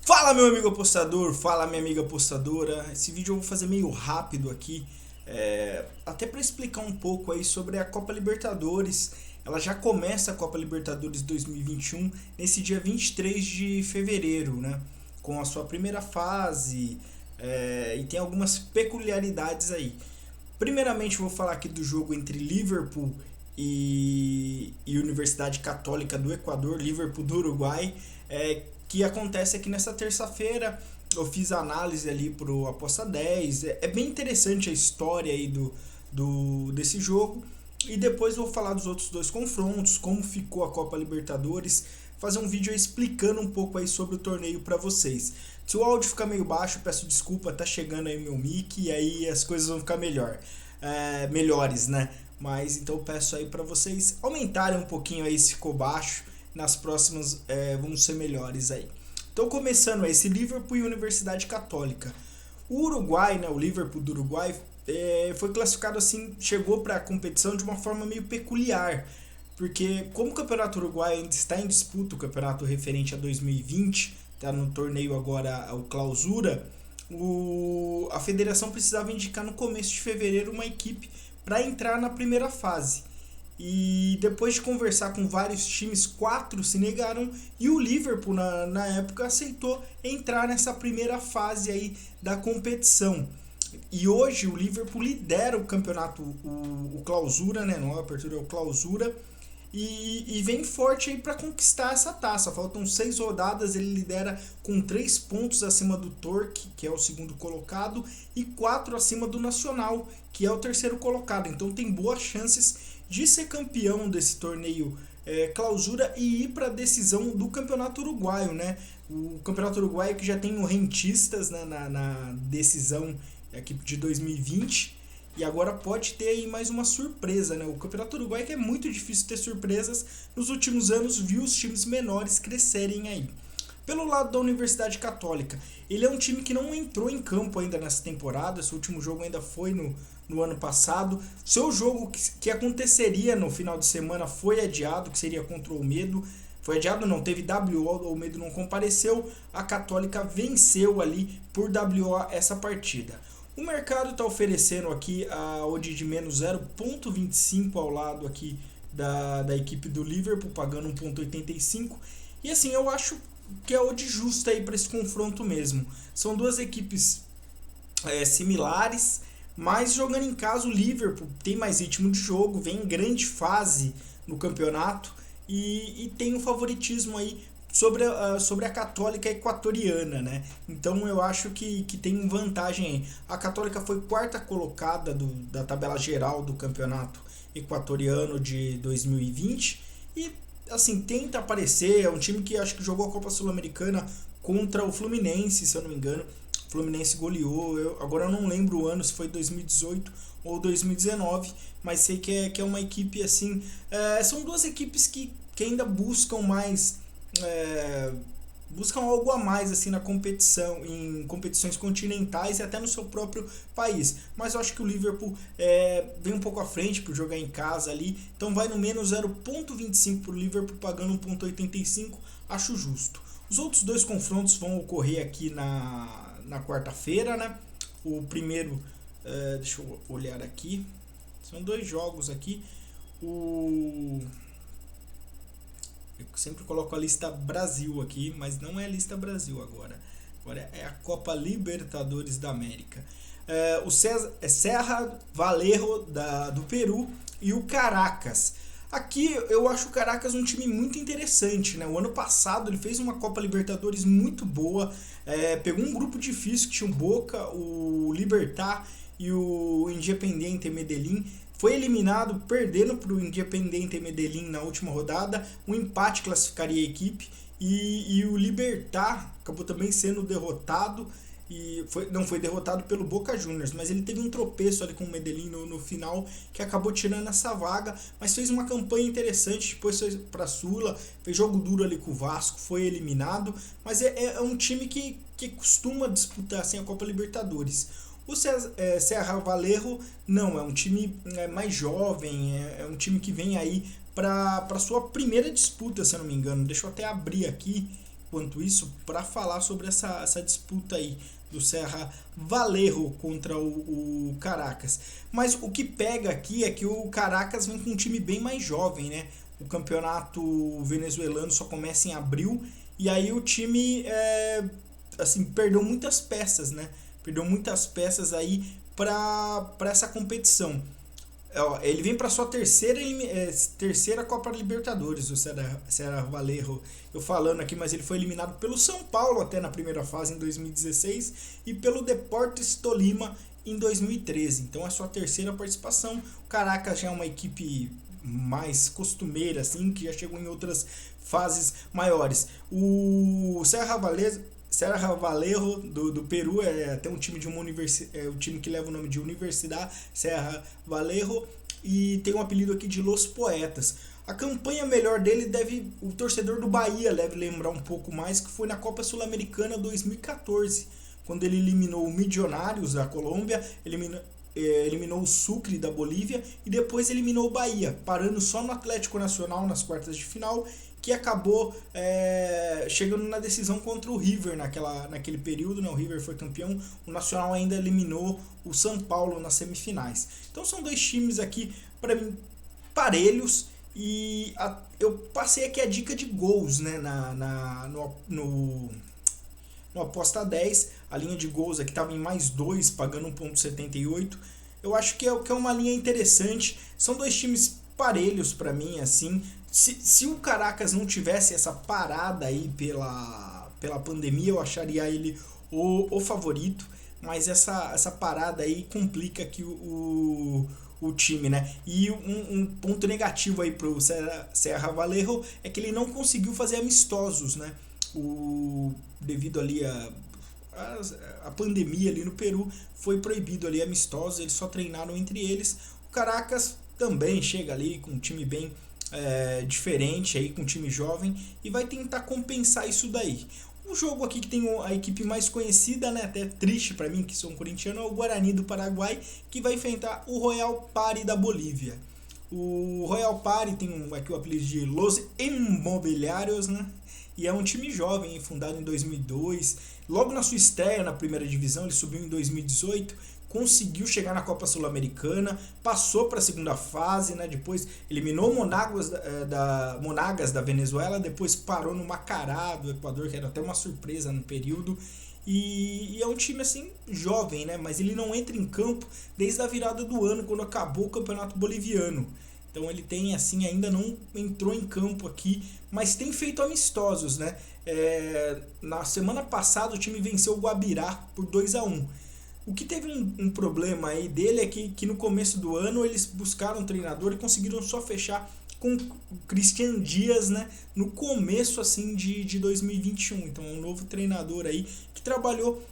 Fala meu amigo apostador, fala minha amiga apostadora. Esse vídeo eu vou fazer meio rápido aqui, até para explicar um pouco aí sobre a Copa Libertadores. Ela já começa a Copa Libertadores 2021 nesse dia 23 de fevereiro, né? Com a sua primeira fase, e tem algumas peculiaridades aí. Primeiramente vou falar aqui do jogo entre Liverpool e Universidade Católica do Equador, Liverpool do Uruguai, que acontece aqui nessa terça-feira. Eu fiz a análise ali pro Aposta 10. É bem interessante a história aí desse jogo. E depois vou falar dos outros dois confrontos, como ficou a Copa Libertadores, fazer um vídeo explicando um pouco aí sobre o torneio para vocês. Se o áudio ficar meio baixo, peço desculpa, tá chegando aí meu mic e aí as coisas vão ficar melhores, né? Mas então eu peço aí para vocês aumentarem um pouquinho aí se ficou baixo, nas próximas vão ser melhores aí. Então começando esse Liverpool e Universidade Católica. O Uruguai, né, o Liverpool do Uruguai, foi classificado assim, chegou para a competição de uma forma meio peculiar, porque como o Campeonato Uruguai ainda está em disputa, o campeonato referente a 2020, está no torneio agora o Clausura, a federação precisava indicar no começo de fevereiro uma equipe para entrar na primeira fase. E depois de conversar com vários times, 4 se negaram e o Liverpool na época aceitou entrar nessa primeira fase aí da competição. E hoje o Liverpool lidera o campeonato, o Clausura, né? Não é a apertura, é o Clausura. E vem forte aí para conquistar essa taça. Faltam 6 rodadas, ele lidera com 3 pontos acima do Torque, que é o segundo colocado, e 4 acima do Nacional, que é o terceiro colocado. Então tem boas chances de ser campeão desse torneio Clausura e ir para a decisão do Campeonato Uruguaio, né? O Campeonato Uruguaio que já tem o Rentistas, né, na decisão aqui de 2020. E agora pode ter aí mais uma surpresa, né? O Campeonato Uruguai, que é muito difícil ter surpresas, nos últimos anos viu os times menores crescerem aí. Pelo lado da Universidade Católica, ele é um time que não entrou em campo ainda nessa temporada, esse último jogo ainda foi no ano passado. Seu jogo que aconteceria no final de semana foi adiado, que seria contra o Olmedo. Foi adiado, não, teve WO, o Olmedo não compareceu, a Católica venceu ali por WO essa partida. O mercado está oferecendo aqui a odd de menos 0,25 ao lado aqui da equipe do Liverpool, pagando 1,85. E assim, eu acho que é a odd justa aí para esse confronto mesmo. São duas equipes similares, mas jogando em casa o Liverpool tem mais ritmo de jogo, vem em grande fase no campeonato e tem um favoritismo aí sobre a Católica Equatoriana, né? Então eu acho que tem vantagem aí. A Católica foi quarta colocada da tabela geral do campeonato equatoriano de 2020 e assim tenta aparecer. É um time que acho que jogou a Copa Sul-Americana contra o Fluminense, se eu não me engano. O Fluminense goleou. Agora eu não lembro o ano, se foi 2018 ou 2019, mas sei que é uma equipe assim. São duas equipes que ainda buscam mais. Buscam algo a mais assim na competição, em competições continentais e até no seu próprio país. Mas eu acho que o Liverpool vem um pouco à frente por jogar em casa ali, então vai no menos 0,25 para o Liverpool, pagando 1,85, acho justo. Os outros dois confrontos vão ocorrer aqui na quarta-feira, né? O primeiro, deixa eu olhar aqui, são dois jogos aqui. Eu sempre coloco a lista Brasil aqui, mas não é a lista Brasil agora. Agora é a Copa Libertadores da América. O Serra Valerro do Peru e o Caracas. Aqui eu acho o Caracas um time muito interessante, né? O ano passado ele fez uma Copa Libertadores muito boa, pegou um grupo difícil que tinha o Boca, o Libertad e o Independiente Medellín. Foi eliminado, perdendo para o Independiente Medellín na última rodada. Um empate classificaria a equipe. E o Libertad acabou também sendo derrotado. Não foi derrotado pelo Boca Juniors, mas ele teve um tropeço ali com o Medellín no final, que acabou tirando essa vaga. Mas fez uma campanha interessante, depois foi para a Sula, fez jogo duro ali com o Vasco, foi eliminado. Mas é um time que costuma disputar assim, a Copa Libertadores. O Serra Valerro não, é um time mais jovem, é um time que vem aí para sua primeira disputa, se eu não me engano. Deixa eu até abrir aqui quanto isso para falar sobre essa disputa aí do Serra Valerro contra o Caracas. Mas o que pega aqui é que o Caracas vem com um time bem mais jovem, né? O campeonato venezuelano só começa em abril e aí o time assim, perdeu muitas peças, né? Perdeu muitas peças aí para essa competição. Ele vem para sua terceira Copa Libertadores, o Serra Valerro. Eu falando aqui, mas ele foi eliminado pelo São Paulo até na primeira fase em 2016 e pelo Deportes Tolima em 2013. Então é sua terceira participação. O Caracas já é uma equipe mais costumeira, assim, que já chegou em outras fases maiores. O Serra Valerro do Peru é até um time de uma o time que leva o nome de Universidade Serra Valerro e tem um apelido aqui de Los Poetas. A campanha melhor dele o torcedor do Bahia deve lembrar um pouco mais, que foi na Copa Sul-Americana 2014, quando ele eliminou o Milionários da Colômbia, eliminou o Sucre da Bolívia e depois eliminou o Bahia, parando só no Atlético Nacional nas quartas de final, que acabou chegando na decisão contra o River naquele período, né? O River foi campeão, o Nacional ainda eliminou o São Paulo nas semifinais. Então são dois times aqui, para mim, parelhos, e eu passei aqui a dica de gols, né? No Aposta 10, a linha de gols aqui estava em mais 2, pagando 1,78. Eu acho que é uma linha interessante, são dois times parelhos para mim, assim. Se o Caracas não tivesse essa parada aí pela pandemia, eu acharia ele o favorito, mas essa parada aí complica aqui o time, né? E um ponto negativo aí pro Serra Valerro é que ele não conseguiu fazer amistosos, né? Devido ali a pandemia ali no Peru, foi proibido ali amistosos, eles só treinaram entre eles. O Caracas também chega ali com um time bem diferente, aí, com um time jovem, e vai tentar compensar isso daí. O jogo aqui que tem a equipe mais conhecida, né, até triste para mim, que sou um corintiano, é o Guarani do Paraguai, que vai enfrentar o Royal Pari da Bolívia. O Royal Pari tem aqui o apelido de Los Imobiliários, né? E é um time jovem, fundado em 2002. Logo na sua estreia na primeira divisão, ele subiu em 2018, conseguiu chegar na Copa Sul-Americana, passou para a segunda fase, né? Depois eliminou o Monagas da Venezuela, depois parou no Macará do Equador, que era até uma surpresa no período. E é um time assim jovem, né? Mas ele não entra em campo desde a virada do ano, quando acabou o Campeonato Boliviano. Então ele tem assim, ainda não entrou em campo aqui, mas tem feito amistosos, né? Na semana passada o time venceu o Guabirá por 2-1. O que teve um problema aí dele é que no começo do ano eles buscaram um treinador e conseguiram só fechar com o Christian Dias, né, no começo assim de 2021. Então é um novo treinador aí que trabalhou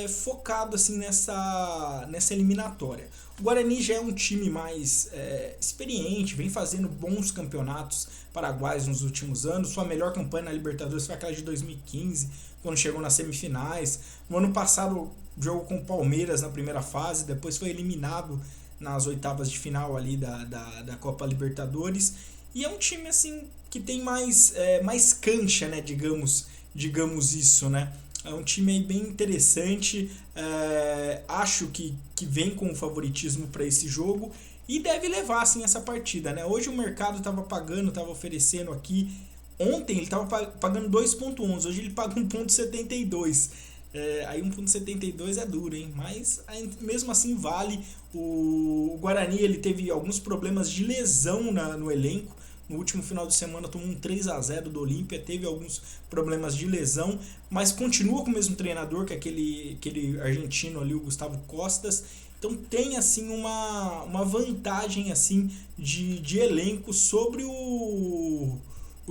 focado assim nessa eliminatória. O Guarani já é um time mais experiente, vem fazendo bons campeonatos paraguaios nos últimos anos. Sua melhor campanha na Libertadores foi aquela de 2015, quando chegou nas semifinais. No ano passado jogou com o Palmeiras na primeira fase, depois foi eliminado nas oitavas de final ali da Copa Libertadores. E é um time assim que tem mais cancha, né, digamos isso, né? É um time aí bem interessante, acho que vem com favoritismo para esse jogo e deve levar assim essa partida, né? Hoje o mercado estava oferecendo aqui, ontem ele estava pagando 2,11, hoje ele paga 1,72. Aí 1,72 é duro, hein? Mas mesmo assim vale. O Guarani ele teve alguns problemas de lesão no elenco. No último final de semana tomou um 3-0 do Olímpia, teve alguns problemas de lesão, mas continua com o mesmo treinador, que é aquele argentino ali, o Gustavo Costas. Então tem assim uma vantagem assim de elenco sobre o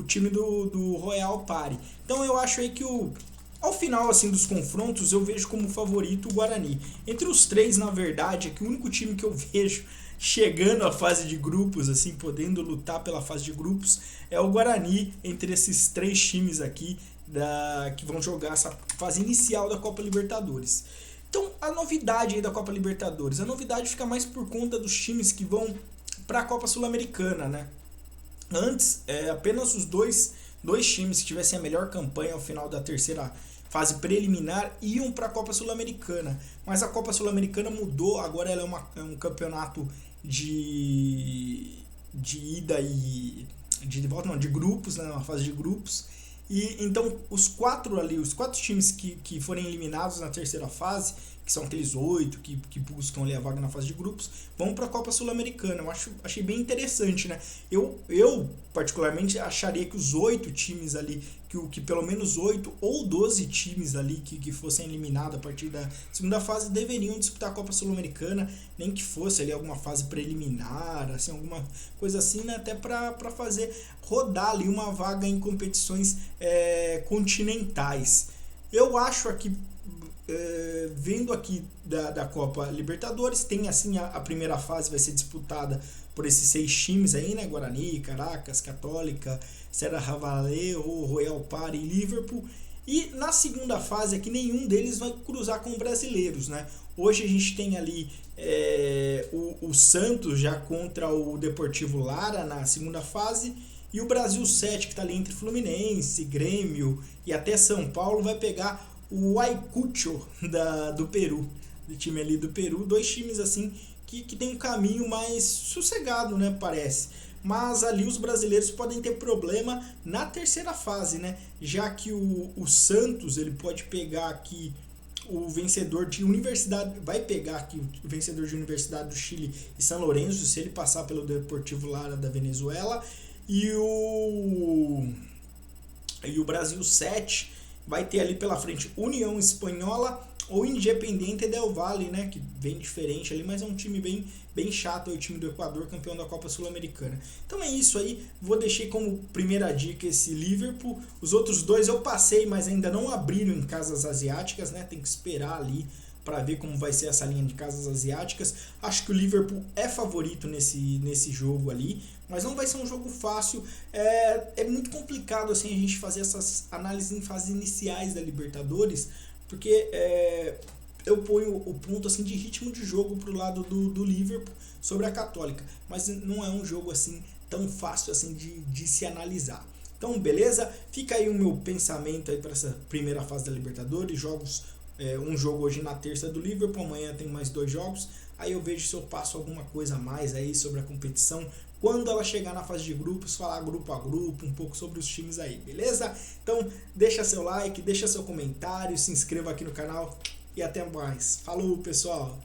time do Royal Pari. Então eu acho aí que ao final assim dos confrontos eu vejo como favorito o Guarani. Entre os três, na verdade, é que o único time que eu vejo chegando à fase de grupos, assim, podendo lutar pela fase de grupos, é o Guarani, entre esses três times aqui que vão jogar essa fase inicial da Copa Libertadores. Então, a novidade aí da Copa Libertadores, a novidade fica mais por conta dos times que vão para a Copa Sul-Americana, né? Antes, apenas os dois dois times que tivessem a melhor campanha ao final da terceira fase preliminar iam para a Copa Sul-Americana. Mas a Copa Sul-Americana mudou, agora ela é um campeonato de ida e de volta, não, de grupos, né, uma fase de grupos. E então os quatro times que forem eliminados na terceira fase, que são aqueles 8 que buscam ali a vaga na fase de grupos, vão para a Copa Sul-Americana. Achei bem interessante, né? Eu particularmente acharia que os 8 times ali, que pelo menos 8 ou 12 times ali que fossem eliminados a partir da segunda fase deveriam disputar a Copa Sul-Americana, nem que fosse ali alguma fase preliminar, assim, alguma coisa assim, né? Até para fazer rodar ali uma vaga em competições continentais. Eu acho aqui, vendo aqui da Copa Libertadores, tem assim a primeira fase vai ser disputada por esses 6 times aí, né? Guarani, Caracas, Católica, Serra Ravalê, Royal Party e Liverpool. E na segunda fase aqui nenhum deles vai cruzar com brasileiros, né? Hoje a gente tem ali o Santos já contra o Deportivo Lara na segunda fase, e o Brasil 7, que está ali entre Fluminense, Grêmio e até São Paulo, vai pegar o Ayacucho do Peru, do time ali do Peru. Dois times assim que tem um caminho mais sossegado, né, parece. Mas ali os brasileiros podem ter problema na terceira fase, né? Já que o Santos ele pode pegar aqui o vencedor de Universidade, vai pegar aqui o vencedor de Universidade do Chile e São Lourenço, se ele passar pelo Deportivo Lara da Venezuela, e o Brasil 7 vai ter ali pela frente União Espanhola ou Independiente del Valle, né, que vem diferente ali, mas é um time bem chato, é o time do Equador, campeão da Copa Sul-Americana. Então é isso aí, vou deixar como primeira dica esse Liverpool. Os outros dois eu passei, mas ainda não abriram em casas asiáticas, né, tem que esperar ali para ver como vai ser essa linha de casas asiáticas. Acho que o Liverpool é favorito nesse jogo ali, mas não vai ser um jogo fácil. É muito complicado assim a gente fazer essas análises em fases iniciais da Libertadores, porque eu ponho o ponto assim de ritmo de jogo pro lado do Liverpool sobre a Católica, mas não é um jogo assim tão fácil assim de se analisar. Então, beleza? Fica aí o meu pensamento aí para essa primeira fase da Libertadores. Um jogo hoje na terça do Liverpool, amanhã tem mais 2 jogos. Aí eu vejo se eu passo alguma coisa a mais aí sobre a competição quando ela chegar na fase de grupos, falar grupo a grupo, um pouco sobre os times aí, beleza? Então deixa seu like, deixa seu comentário, se inscreva aqui no canal e até mais. Falou, pessoal!